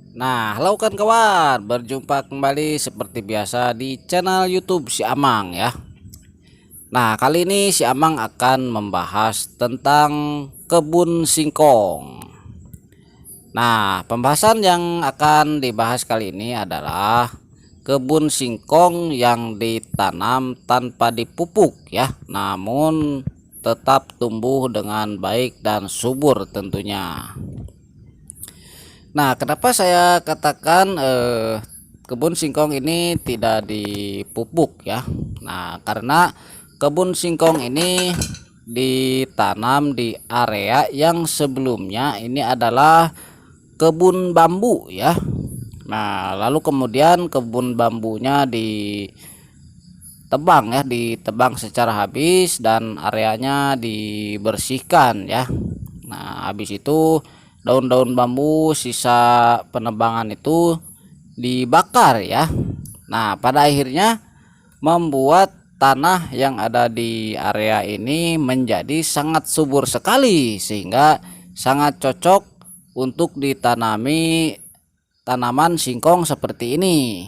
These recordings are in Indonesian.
Nah, halo kawan, berjumpa kembali seperti biasa di channel YouTube si Amang ya. Nah, kali ini si Amang akan membahas tentang kebun singkong. Nah, pembahasan yang akan dibahas kali ini adalah kebun singkong yang ditanam tanpa dipupuk ya, namun tetap tumbuh dengan baik dan subur tentunya. Nah, kenapa saya katakan kebun singkong ini tidak dipupuk ya? Nah, karena kebun singkong ini ditanam di area yang sebelumnya ini adalah kebun bambu ya. Nah, lalu kemudian kebun bambunya ditebang secara habis dan areanya dibersihkan ya. Nah, habis itu daun-daun bambu sisa penebangan itu dibakar ya. Nah, pada akhirnya membuat tanah yang ada di area ini menjadi sangat subur sekali sehingga sangat cocok untuk ditanami tanaman singkong seperti ini.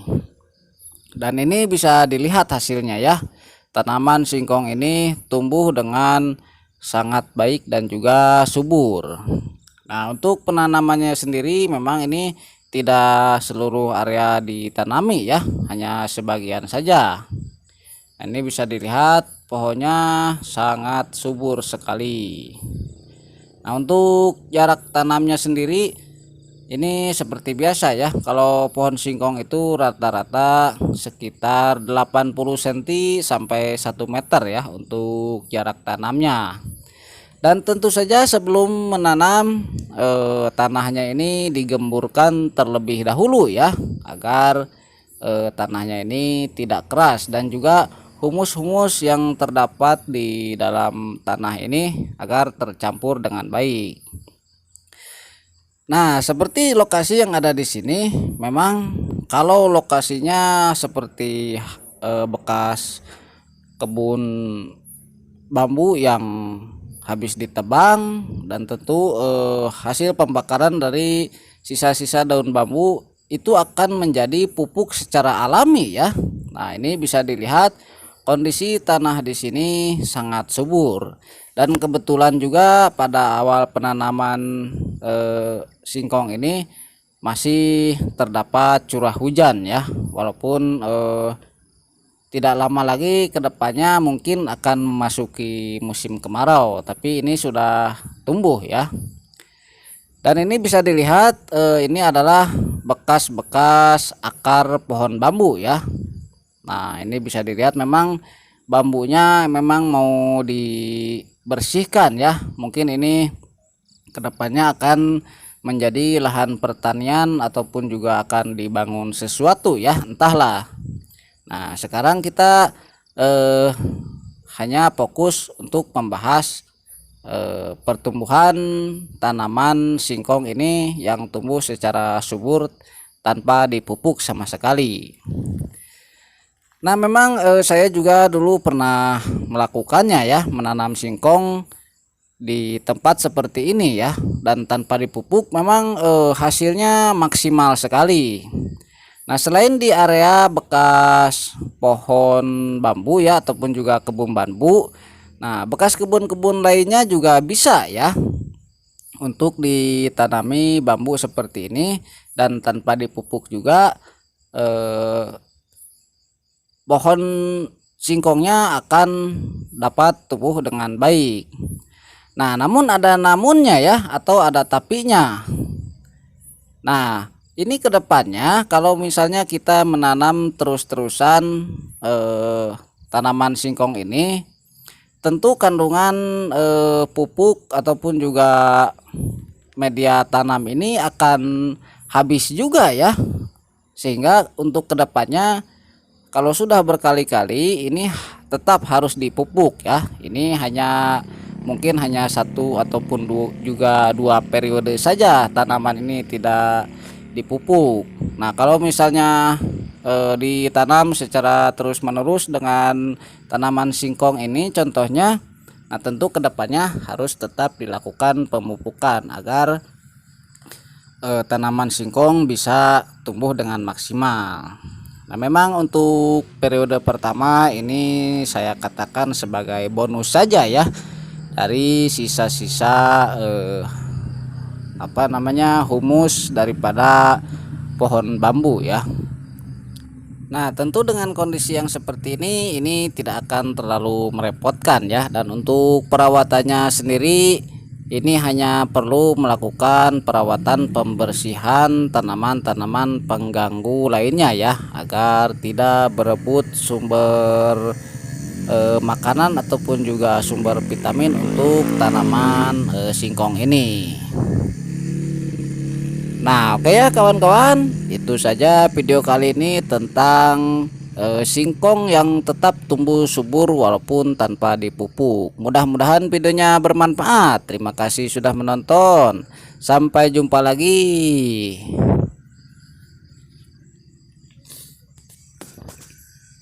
Dan ini bisa dilihat hasilnya ya. Tanaman singkong ini tumbuh dengan sangat baik dan juga subur. Nah, untuk penanamannya sendiri memang ini tidak seluruh area ditanami ya, hanya sebagian saja. Nah, ini bisa dilihat pohonnya sangat subur sekali. Nah, untuk jarak tanamnya sendiri ini seperti biasa ya. Kalau pohon singkong itu rata-rata sekitar 80 cm sampai 1 meter ya untuk jarak tanamnya. Dan tentu saja sebelum menanam tanahnya ini digemburkan terlebih dahulu ya, agar tanahnya ini tidak keras dan juga humus-humus yang terdapat di dalam tanah ini agar tercampur dengan baik. Nah, seperti lokasi yang ada di sini, memang kalau lokasinya seperti bekas kebun bambu yang habis ditebang dan tentu hasil pembakaran dari sisa-sisa daun bambu itu akan menjadi pupuk secara alami ya. Nah, ini bisa dilihat kondisi tanah di sini sangat subur dan kebetulan juga pada awal penanaman singkong ini masih terdapat curah hujan ya, walaupun tidak lama lagi kedepannya mungkin akan memasuki musim kemarau, tapi ini sudah tumbuh ya. Dan ini bisa dilihat ini adalah bekas-bekas akar pohon bambu ya. Nah, ini bisa dilihat memang bambunya memang mau dibersihkan ya. Mungkin ini kedepannya akan menjadi lahan pertanian ataupun juga akan dibangun sesuatu ya, entahlah. Nah, sekarang kita hanya fokus untuk membahas pertumbuhan tanaman singkong ini yang tumbuh secara subur tanpa dipupuk sama sekali. Nah, memang saya juga dulu pernah melakukannya ya, menanam singkong di tempat seperti ini ya, dan tanpa dipupuk memang hasilnya maksimal sekali. Nah, selain di area bekas pohon bambu ya ataupun juga kebun bambu, nah bekas kebun-kebun lainnya juga bisa ya untuk ditanami bambu seperti ini dan tanpa dipupuk juga pohon singkongnya akan dapat tumbuh dengan baik. Nah, namun ada namunnya ya atau ada tapinya. Nah, ini kedepannya kalau misalnya kita menanam terus-terusan tanaman singkong ini, tentu kandungan pupuk ataupun juga media tanam ini akan habis juga ya. Sehingga untuk kedepannya kalau sudah berkali-kali ini tetap harus dipupuk ya. Ini mungkin hanya satu ataupun dua periode saja tanaman ini tidak dipupuk. Nah, kalau misalnya ditanam secara terus-menerus dengan tanaman singkong ini contohnya, nah tentu kedepannya harus tetap dilakukan pemupukan agar tanaman singkong bisa tumbuh dengan maksimal. Nah, memang untuk periode pertama ini saya katakan sebagai bonus saja ya, dari sisa-sisa humus daripada pohon bambu ya. Nah, tentu dengan kondisi yang seperti ini tidak akan terlalu merepotkan ya. Dan untuk perawatannya sendiri, ini hanya perlu melakukan perawatan pembersihan tanaman-tanaman pengganggu lainnya ya, agar tidak berebut sumber makanan ataupun juga sumber vitamin untuk tanaman singkong ini. Nah, oke ya kawan-kawan, itu saja video kali ini tentang singkong yang tetap tumbuh subur walaupun tanpa dipupuk. Mudah-mudahan videonya bermanfaat. Terima kasih sudah menonton. Sampai jumpa lagi.